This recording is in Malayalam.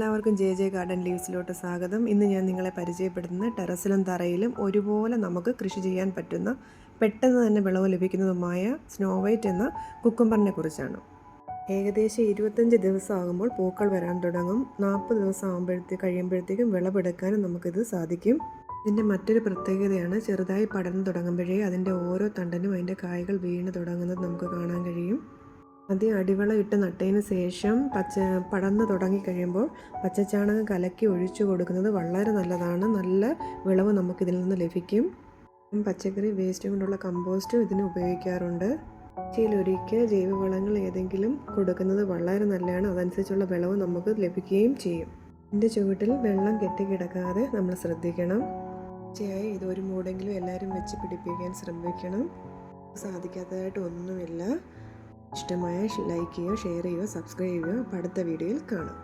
എല്ലാവർക്കും ജെ ജെ ഗാർഡൻ ലീവ്സിലോട്ട് സ്വാഗതം. ഇന്ന് ഞാൻ നിങ്ങളെ പരിചയപ്പെടുത്തുന്ന ടെറസിലും തറയിലും ഒരുപോലെ നമുക്ക് കൃഷി ചെയ്യാൻ പറ്റുന്ന പെട്ടെന്ന് തന്നെ വിളവ് ലഭിക്കുന്നതുമായ സ്നോ വൈറ്റ് എന്ന കുക്കുംബറിനെ കുറിച്ചാണ്. ഏകദേശം 25 ദിവസമാകുമ്പോൾ പൂക്കൾ വരാൻ തുടങ്ങും. 40 ദിവസം കഴിയുമ്പോഴത്തേക്കും വിളവെടുക്കാനും നമുക്കിത് സാധിക്കും. ഇതിൻ്റെ മറ്റൊരു പ്രത്യേകതയാണ് ചെറുതായി പടർന്നു തുടങ്ങുമ്പോഴേ അതിൻ്റെ ഓരോ തണ്ടനും അതിൻ്റെ കായ്കൾ വീണ് തുടങ്ങുന്നത് നമുക്ക് കാണാൻ കഴിയും. ആദ്യം അടിവളം ഇട്ട് നട്ടതിന് ശേഷം പടർന്ന് തുടങ്ങിക്കഴിയുമ്പോൾ പച്ചച്ചാണകം കലക്കി ഒഴിച്ചു കൊടുക്കുന്നത് വളരെ നല്ലതാണ്. നല്ല വിളവ് നമുക്കിതിൽ നിന്ന് ലഭിക്കും. പച്ചക്കറി വേസ്റ്റ് കൊണ്ടുള്ള കമ്പോസ്റ്റും ഇതിന് ഉപയോഗിക്കാറുണ്ട്. ആഴ്ചയിലൊരിക്കൽ ജൈവവളങ്ങൾ ഏതെങ്കിലും കൊടുക്കുന്നത് വളരെ നല്ലതാണ്. അതനുസരിച്ചുള്ള വിളവ് നമുക്ക് ലഭിക്കുകയും ചെയ്യും. ഇതിൻ്റെ ചുവട്ടിൽ വെള്ളം കെട്ടിക്കിടക്കാതെ നമ്മൾ ശ്രദ്ധിക്കണം. തീർച്ചയായും ഇതൊരു മൂടെങ്കിലും എല്ലാവരും വെച്ച് പിടിപ്പിക്കാൻ ശ്രമിക്കണം. സാധിക്കാത്തതായിട്ട് ഒന്നുമില്ല. ഇഷ്ടമായ ലൈക്ക് ചെയ്യുക, ഷെയർ ചെയ്യുക, സബ്സ്ക്രൈബ് ചെയ്യുക. അടുത്ത വീഡിയോയിൽ കാണാം.